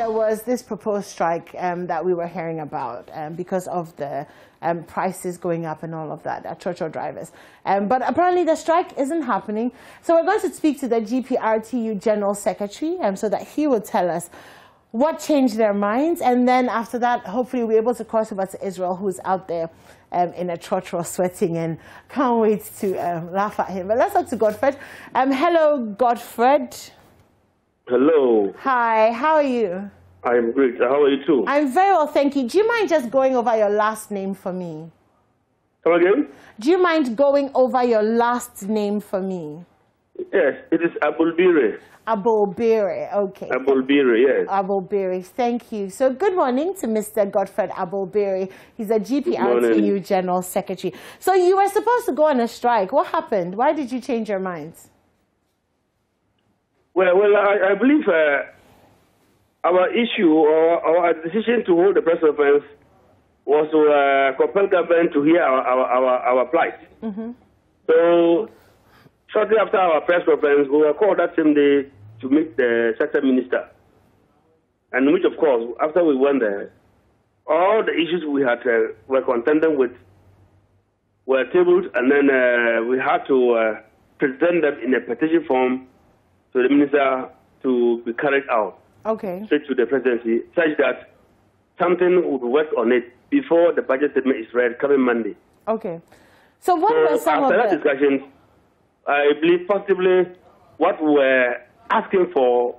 there was this proposed strike that we were hearing about because of the prices going up and all of that, Churchill drivers. But apparently the strike isn't happening. So we're going to speak to the GPRTU General Secretary so that he will tell us what changed their minds. And then after that, hopefully we're able to cross over to Israel, who's out there in a Churchill sweating, and can't wait to laugh at him. But let's talk to Godfred. Hello, Godfred. Hello. Hi, how are you? I'm great. How are you too? I'm very well, thank you. Do you mind just going over your last name for me? Come again? Do you mind going over your last name for me? Yes, it is Abulbire. Abulbire, okay. Abulbire, yes. Abulbire, thank you. So good morning to Mr. Godfred Abulbire. He's a GPRTU General Secretary. So you were supposed to go on a strike. What happened? Why did you change your minds? Well, I believe our issue or our decision to hold the press conference was to compel government to hear our plight. Mm-hmm. So shortly after our press conference, we were called that same day to meet the sector minister. And which, of course, after we went there, all the issues we had were contending with were tabled, and then we had to present them in a petition form to the minister to be carried out. Okay. Straight to the presidency, such that something would work on it before the budget statement is read coming Monday. Okay. So what were some of the... After that discussion, I believe possibly what we were asking for,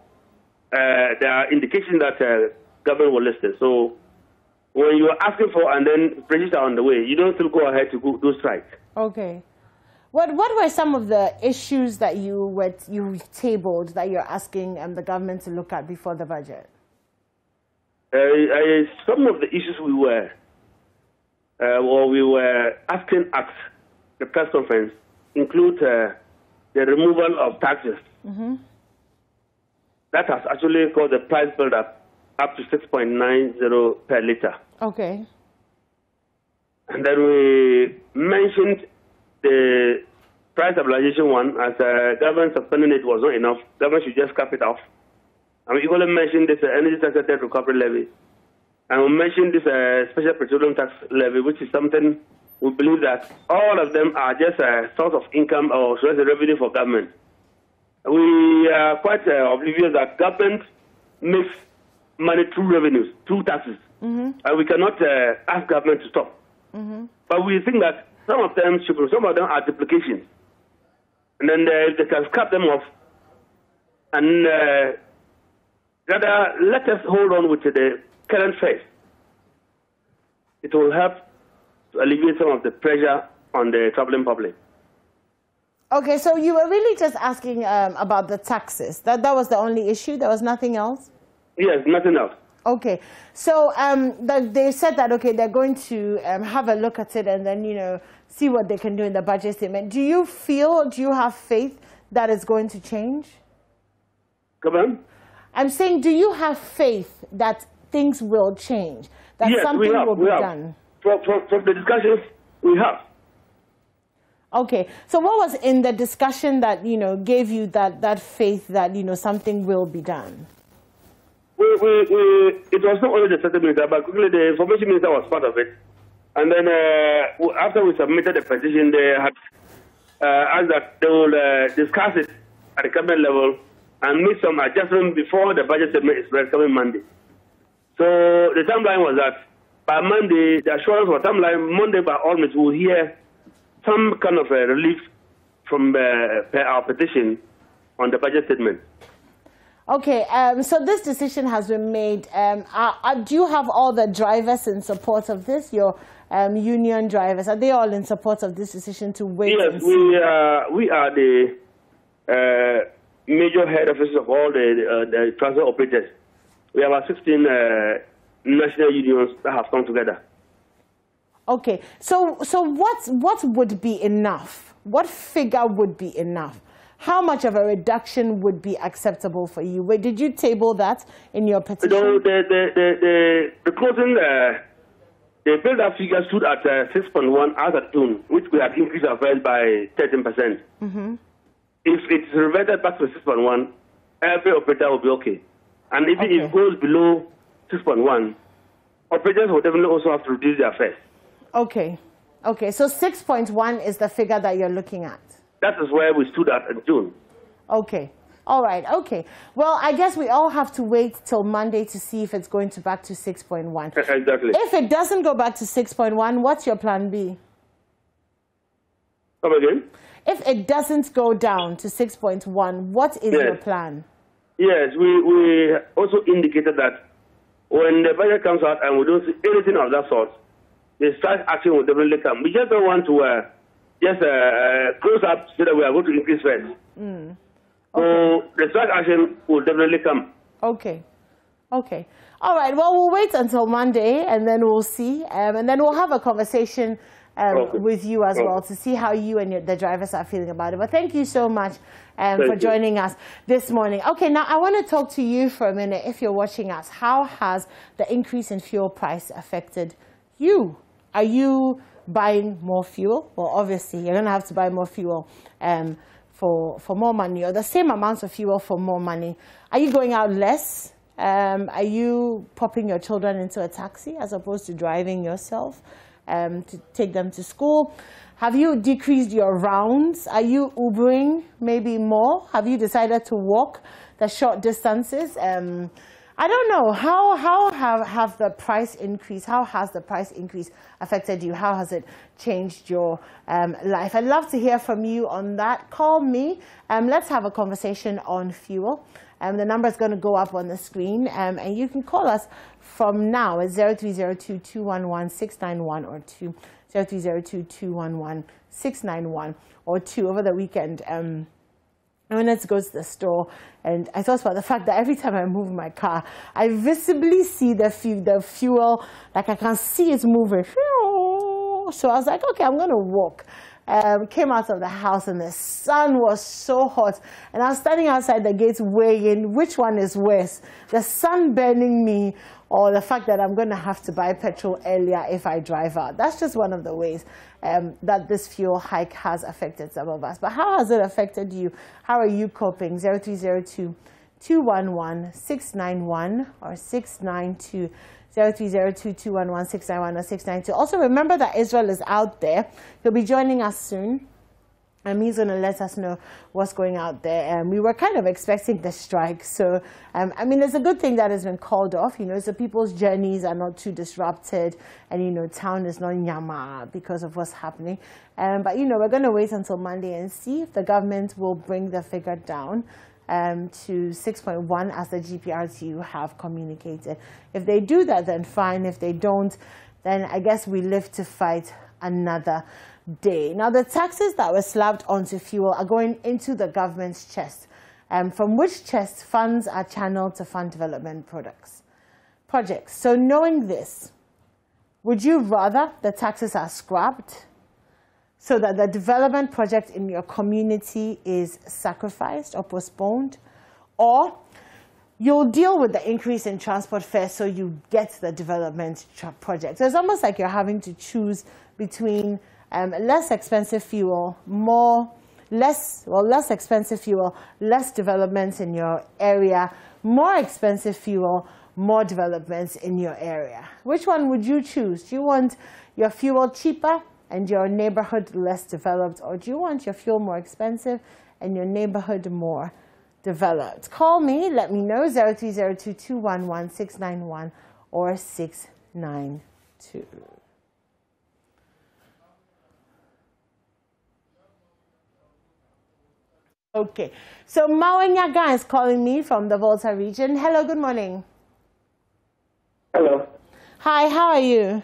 there are indications that government will listen. So when you are asking for and then pressures are on the way, you don't still go ahead to do strike. Okay. What were some of the issues that you tabled that you're asking the government to look at before the budget? Some of the issues we were asking at the press conference include the removal of taxes. Mm-hmm. That has actually caused the price build-up up to 6.90 per litre. Okay. And then we mentioned the price stabilization one, as government suspending it was not enough. Government should just cap it off. And we equally mentioned this energy tax debt recovery levy. And we mentioned this special petroleum tax levy, which is something we believe that all of them are just a source of income or source of revenue for government. We are quite oblivious that government makes money through revenues, through taxes. Mm-hmm. And we cannot ask government to stop. Mm-hmm. But we think that some of them are duplications. And then they can cut them off. And rather, let us hold on with the current phase. It will help to alleviate some of the pressure on the traveling public. Okay, so you were really just asking about the taxes. That was the only issue? There was nothing else? Yes, nothing else. Okay, so they said that, okay, they're going to have a look at it and then, see what they can do in the budget statement. Do you have faith that it's going to change? Come on? I'm saying, do you have faith that things will change? That yes, something will be done? From the discussions, we have. Okay, so what was in the discussion that, gave you that faith that, something will be done? It was not only the sector minister, but quickly the information minister was part of it. And then after we submitted the petition, they had asked that they will discuss it at the cabinet level and make some adjustment before the budget statement is read coming Monday. So the timeline was that by Monday, the assurance was timeline, Monday by all means, we'll hear some kind of relief from our petition on the budget statement. Okay, so this decision has been made. Do you have all the drivers in support of this? Your union drivers, are they all in support of this decision to wait? Yes, we are the major head offices of all the transport operators. We have 16 national unions that have come together. Okay, so what would be enough? What figure would be enough? How much of a reduction would be acceptable for you? Wait, did you table that in your petition? No, the closing, the build-up figure stood at 6.1 as at June, which we have increased our fares by 13%. Mm-hmm. If it's reverted back to 6.1, every operator will be okay. And if it goes below 6.1, operators will definitely also have to reduce their fares. Okay. Okay, so 6.1 is the figure that you're looking at. That is where we stood at in June. Okay. All right. Okay. Well, I guess we all have to wait till Monday to see if it's going to back to 6.1. Exactly. If it doesn't go back to 6.1, what's your plan B? Come again? If it doesn't go down to 6.1, what is your plan? Yes, we also indicated that when the budget comes out and we don't see anything of that sort, the strike action will definitely come. We just don't want to just close up so that we are going to increase fares. Okay. So the strike action will definitely come. Okay. Okay. All right. Well, we'll wait until Monday and then we'll see. And then we'll have a conversation with you as well to see how you and the drivers are feeling about it. But thank you so much for joining us this morning. Okay, now I want to talk to you for a minute. If you're watching us, how has the increase in fuel price affected you? Are you buying more fuel? Well, obviously, you're going to have to buy more fuel for more money, or the same amount of fuel for more money. Are you going out less? Are you popping your children into a taxi as opposed to driving yourself to take them to school? Have you decreased your rounds? Are you Ubering maybe more? Have you decided to walk the short distances? I don't know. How have the price increase? How has the price increase affected you? How has it changed your life? I'd love to hear from you on that. Call me. Let's have a conversation on fuel. The number is going to go up on the screen, and you can call us from now at 0302-211-691 or 0302-211-691 or 2 over the weekend. I wanted to go to the store, and I thought about the fact that every time I move my car, I visibly see the fuel, like I can see it moving. So I was like, okay, I'm going to walk. Came out of the house and the sun was so hot, and I was standing outside the gates weighing which one is worse, the sun burning me or the fact that I'm going to have to buy petrol earlier if I drive out. That's just one of the ways that this fuel hike has affected some of us. But how has it affected you? How are you coping? 0302-211-691 or 692. 0302-211-691 or 692. Also, remember that Israel is out there. He'll be joining us soon. He's going to let us know what's going out there. We were kind of expecting the strike. So, I mean, it's a good thing that has been called off, so people's journeys are not too disrupted. And, town is not nyama because of what's happening. But, we're going to wait until Monday and see if the government will bring the figure down to 6.1 as the GPRTU have communicated. If they do that, then fine. If they don't, then I guess we live to fight another day. Now, the taxes that were slapped onto fuel are going into the government's chest, from which chest funds are channeled to fund development projects. So knowing this, would you rather the taxes are scrapped so that the development project in your community is sacrificed or postponed, or you'll deal with the increase in transport fares so you get the development project? So it's almost like you're having to choose between less expensive fuel, less expensive fuel, less developments in your area, more expensive fuel, more developments in your area. Which one would you choose? Do you want your fuel cheaper and your neighborhood less developed, or do you want your fuel more expensive and your neighborhood more developed? Call me, let me know, 0302-211-691 or 692. Okay, so Mawenyaga is calling me from the Volta region. Hello, good morning. Hello. Hi, how are you?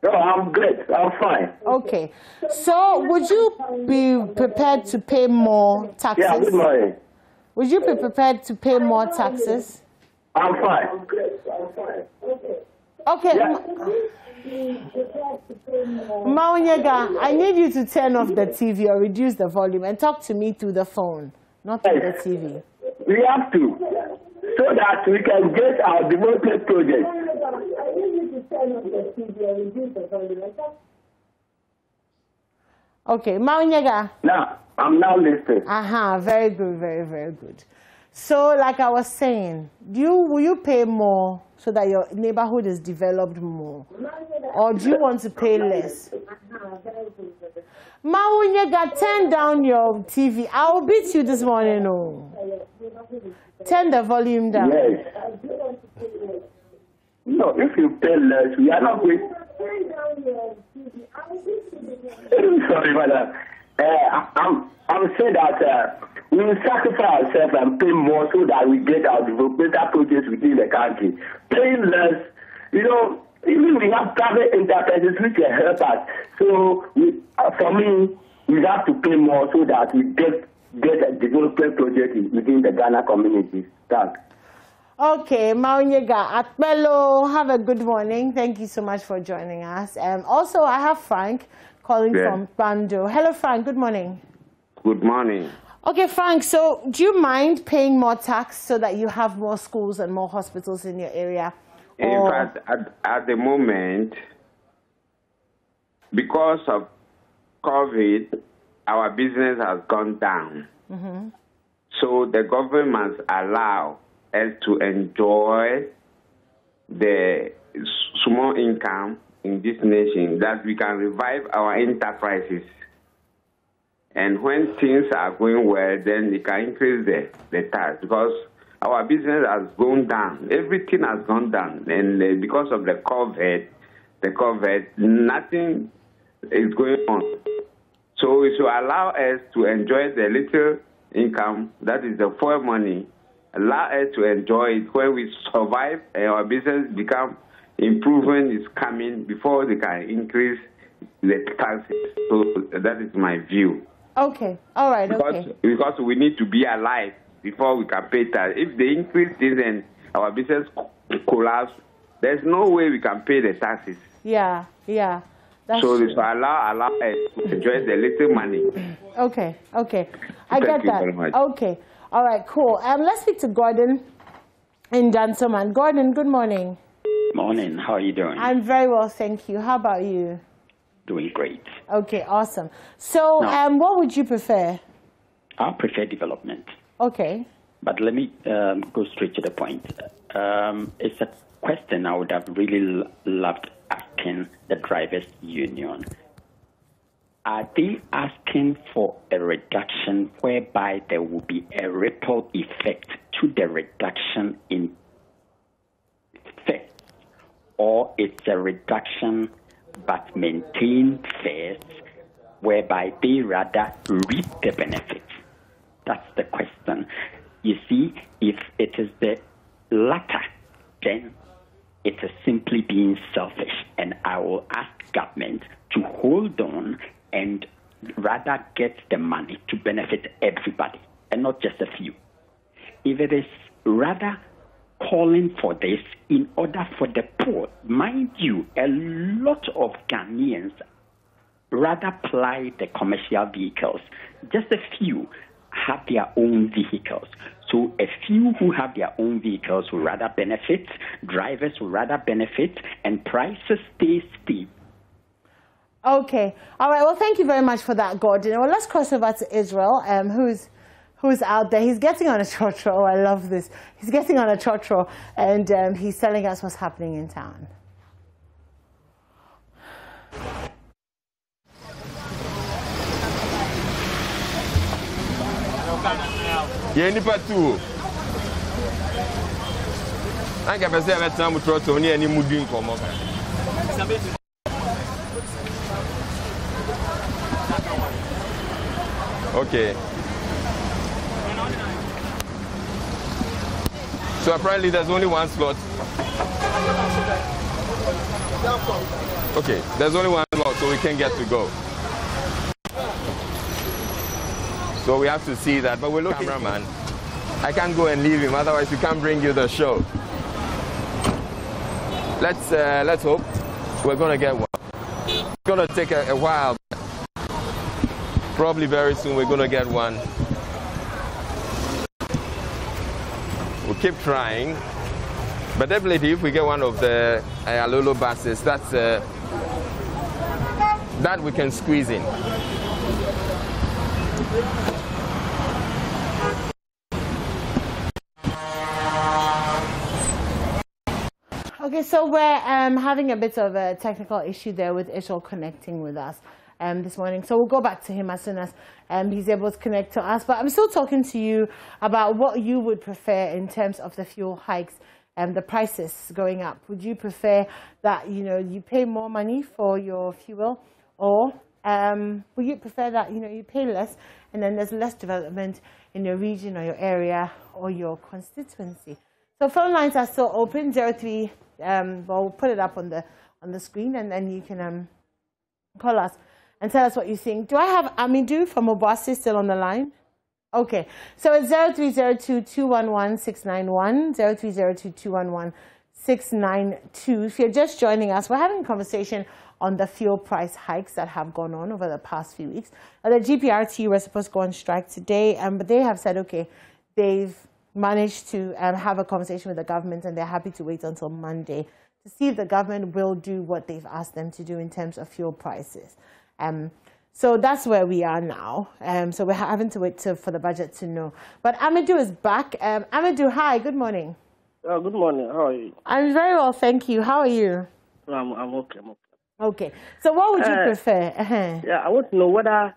No, I'm good. I'm fine. Okay. So would you be prepared to pay more taxes? Yeah, good morning. Would you be prepared to pay more taxes? I'm fine. I'm good. I'm fine. Okay. Yeah. Maunyaga, I need you to turn off the TV or reduce the volume and talk to me through the phone, not through the TV. We have to, so that we can get our development project. Okay, Maunyaga. Now, I'm now listening. Very good, very, very good. So, like I was saying, will you pay more so that your neighborhood is developed more? Or do you want to pay less? Mawunyega, turn down your TV. I will beat you this morning. Oh. Turn the volume down. Yes. No, if you pay less, we are not going. Sorry, madam. I would say that we will sacrifice ourselves and pay more so that we get our developmental projects within the country. Paying less, even we have private enterprises which can help us. So, for me, we have to pay more so that we get a development project within the Ghana community. Thanks. Okay, Maunyega Atmelo, have a good morning. Thank you so much for joining us. Also, I have Frank calling from Bando. Hello, Frank. Good morning. Good morning. Okay, Frank, so do you mind paying more tax so that you have more schools and more hospitals in your area? In fact, at the moment, because of COVID, our business has gone down. Mm-hmm. So the government must allow us to enjoy the small income in this nation, that we can revive our enterprises. And when things are going well, then we can increase the tax, because our business has gone down. Everything has gone down. And because of the COVID, nothing is going on. So we should allow us to enjoy the little income, that is the fuel money, allow us to enjoy it. When we survive and our business become improvement is coming before they can increase the taxes. So that is my view. Okay. All right. Because we need to be alive before we can pay tax. If they increase things and our business collapse, there's no way we can pay the taxes. Yeah. That's so true. this will allow us to enjoy the little money. Okay. I Thank get you that. very much. Okay. All right. Cool. Let's speak to Gordon in Dansoman. Gordon, good morning. Morning. How are you doing? I'm very well, thank you. How about you? Doing great. Okay, awesome. So, what would you prefer? I prefer development. Okay. But let me go straight to the point. It's a question I would have really loved asking the drivers' union. Are they asking for a reduction whereby there will be a ripple effect to the reduction in fares, or it's a reduction but maintain fares whereby they rather reap the benefits? That's the question. You see, if it is the latter, then it is simply being selfish, and I will ask government to hold on and rather get the money to benefit everybody and not just a few. If it is rather calling for this in order for the poor, mind you, a lot of Ghanaians rather ply the commercial vehicles. Just a few have their own vehicles. So a few who have their own vehicles will rather benefit, drivers will rather benefit, and prices stay steep. Okay. All right. Well, thank you very much for that, Gordon. Well, let's cross over to Israel, who's out there. He's getting on a trotro. I love this. He's getting on a trotro, and he's telling us what's happening in town. Yeah, nipa too. I can say that time we try to any mudin come up. Okay. So apparently there's only one slot. Okay, there's only one slot, so we can get to go. So we have to see that, but we're looking. Cameraman, I can't go and leave him, otherwise we can't bring you the show. Let's hope we're gonna get one. It's gonna take a while. Probably very soon we're gonna get one. We'll keep trying, but definitely if we get one of the Alolo buses, that's that we can squeeze in. Okay, so we're having a bit of a technical issue there with Israel connecting with us this morning. So we'll go back to him as soon as he's able to connect to us. But I'm still talking to you about what you would prefer in terms of the fuel hikes and the prices going up. Would you prefer that, you pay more money for your fuel, or would you prefer that, you pay less and then there's less development in your region or your area or your constituency? So phone lines are still open, 03, we'll put it up on the screen, and then you can call us and tell us what you think. Do I have Amidou from Obuasi still on the line? Okay, so it's 0302-211-691, 0302-211-692. If you're just joining us, we're having a conversation on the fuel price hikes that have gone on over the past few weeks. The GPRT were supposed to go on strike today, but they have said, okay, they've managed to have a conversation with the government, and they're happy to wait until Monday to see if the government will do what they've asked them to do in terms of fuel prices. So that's where we are now. So we're having to wait for the budget to know. But Amidou is back. Amidou, hi, good morning. Good morning. How are you? I'm very well, thank you. How are you? I'm okay. Okay. So what would you prefer? Yeah, I want to know whether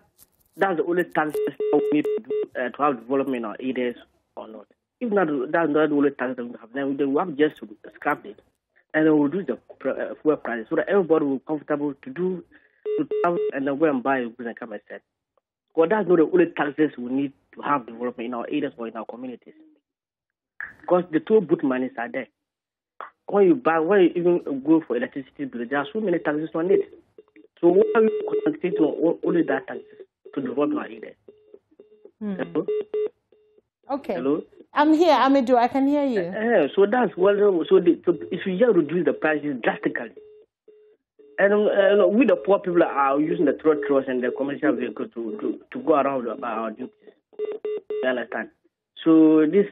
that's the only tax we need to have development or areas or not. If not, that's not the only tax that we have. Then we have just to scrap it and then we'll reduce the fuel prices so that everybody will be comfortable to travel and then go and buy goods and come and sell. Because that's not the only taxes we need to have development in our areas or in our communities. Because the two boot monies are there. When you even go for electricity bill, there are so many taxes on it. So why are we concentrating on only that taxes to develop our areas? Hello? Okay. Hello? I'm here, Amidou. I can hear you. So that's so if you just reduce the prices drastically, and we the poor people are using the trotros and the commercial vehicle to go around our duties. You understand? So this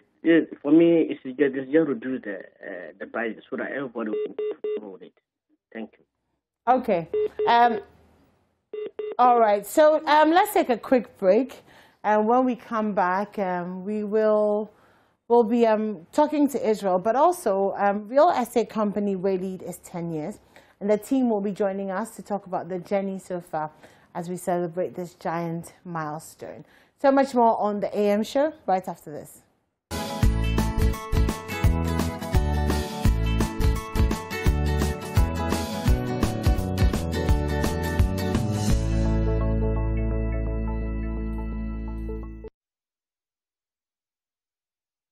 for me is just reduce the prices so that everybody will hold it. Thank you. Okay. All right. So let's take a quick break, and when we come back, we'll be talking to Israel, but also real estate company Waylead is 10 years, and the team will be joining us to talk about the journey so far as we celebrate this giant milestone. So much more on the AM show right after this.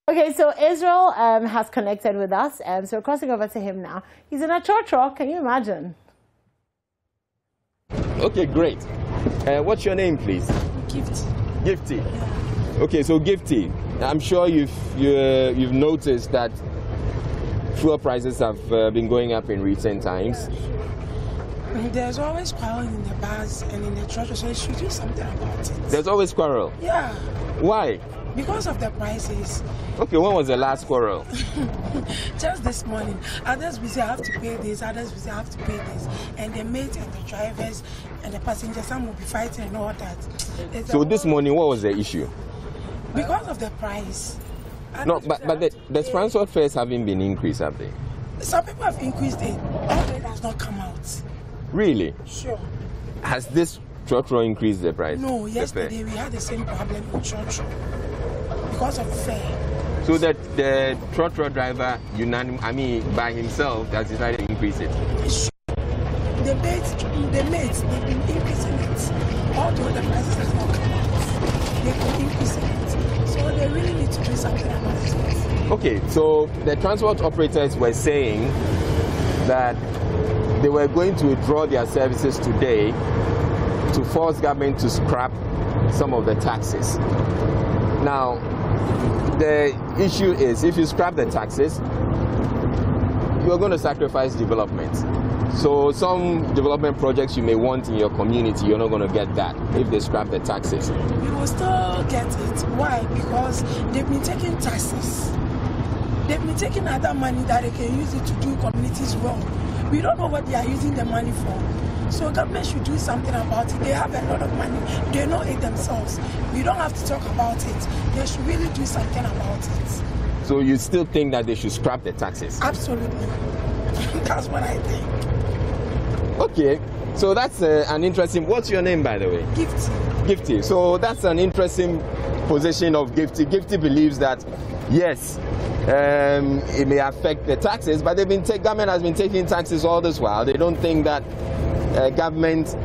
Okay, so Israel has connected with us, so we're crossing over to him now. He's in a trotro, can you imagine? Okay, great. What's your name, please? Gifty. Gifty. Yeah. Okay, so Gifty, I'm sure you've noticed that fuel prices have been going up in recent times. There's always quarrel in the bars and in the trotro, so you should do something about it. There's always quarrel? Yeah. Why? Because of the prices. Okay, when was the last quarrel? Just this morning. Others will say I have to pay this, others will say I have to pay this. And the mates and the drivers and the passengers, some will be fighting and all that. So this morning, what was the issue? Because of the price. No, but the transport fares haven't been increased, have they? Some people have increased it. All that has not come out. Really? Sure. Has this trotro increased the price? No, yesterday we had the same problem with trotro because of fare. So that the trotro driver, by himself, has decided to increase it? Sure. The mates, they've been increasing it. Although the prices have not come out, they've been increasing it. So they really need to do something about it. Okay, so the transport operators were saying that they were going to withdraw their services today to force government to scrap some of the taxes. Now, the issue is if you scrap the taxes, you're going to sacrifice development. So some development projects you may want in your community, you're not going to get that if they scrap the taxes. You will still get it. Why? Because they've been taking taxes. They've been taking other money that they can use it to do communities wrong. We don't know what they are using the money for. So government should do something about it. They have a lot of money. They know it themselves. We don't have to talk about it. They should really do something about it. So you still think that they should scrap the taxes? Absolutely. That's what I think. Okay, so that's an interesting. What's your name, by the way? Gifty. Gifty. So that's an interesting position of Gifty. Gifty believes that yes, it may affect the taxes, but government has been taking taxes all this while. They don't think that government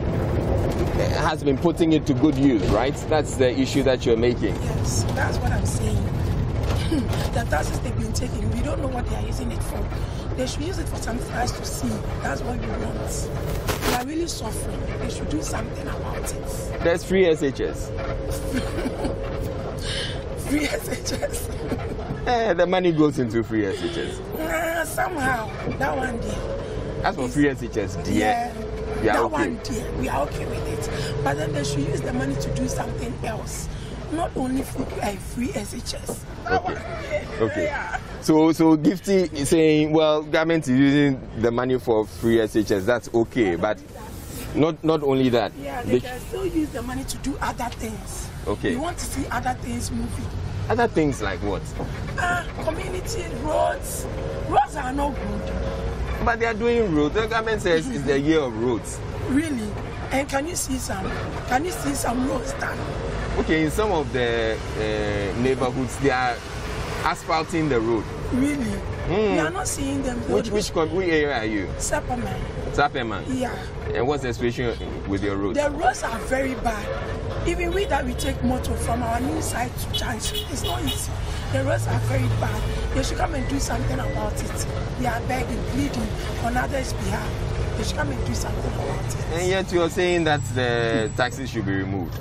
has been putting it to good use, right? That's the issue that you're making. Yes, that's what I'm saying. The taxes they've been taking, we don't know what they are using it for. They should use it for something for us to see. That's what we want. We are really suffering. They should do something about it. There's free SHS. Free SHS. The money goes into free SHS. Somehow, that one day. As for free SHS, dear. Yeah, that one day, we are okay with it. But then they should use the money to do something else. Not only for free SHS. Okay. So Gifty is saying, well, government is using the money for free SHS. That's okay, but not only that. Yeah, they can still use the money to do other things. Okay. We want to see other things moving. Other things like what? Community roads. Roads are not good. But they are doing roads. The government says it's the year of roads. Really? And can you see some roads done? Okay, in some of the neighborhoods, they are asphalting the road. Really? We are not seeing them. Which area are you? Sapperman. Sapperman? Yeah. And what's the situation with your roads? The roads are very bad. Even we take motor from our new side to Junction, it's not easy. The roads are very bad. They should come and do something about it. They are begging, pleading on others' behalf. They should come and do something about it. And yet you're saying that the taxes should be removed.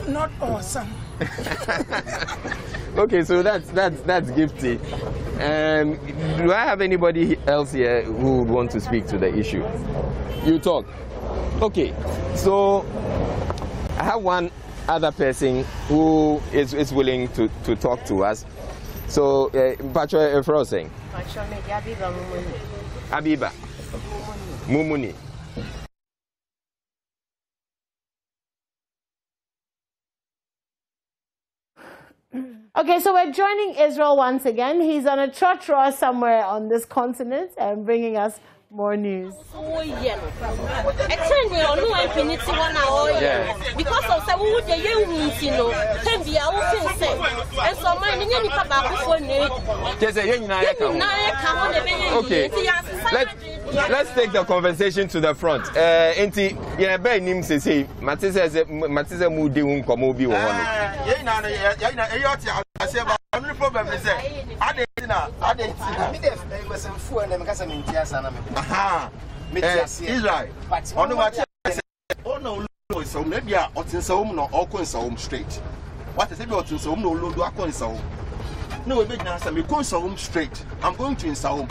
Not awesome. Okay, so that's Gifty. Do I have anybody else here who would want to speak to the issue? You talk. Okay, so I have one other person who is willing to talk to us. So, Pacho Efrosing. Abiba. Mumuni. Okay, so we're joining Israel once again. He's on a trotro somewhere on this continent and bringing us more news. Yeah. Because of some wood, the young Nintino can be our say. And so my name Okay, let's take the conversation to the front. Enti, yeah, by name says he, Matisse Moody won't come over. I say, but the only problem is that I didn't Israel. On the watch, oh no, so maybe I ought to say, no, all coins home straight. What is it about to say, no, load, I can't say. No, a big answer, me coins home straight. I'm going to Insaum.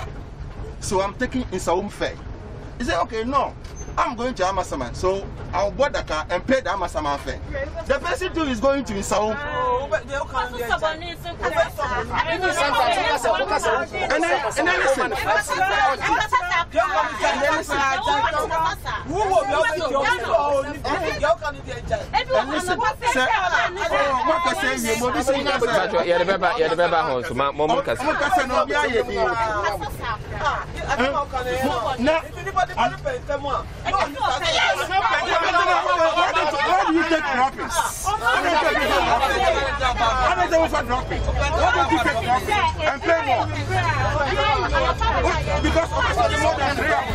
So I'm taking Insaum fair. Is it okay? No. I'm going to Amasaman, so I'll board the car and pay the Amasaman fare. The person too is going to Insaum. And then listen. Who will be why do you take droppings? And pay more. Because of more than 3 hours.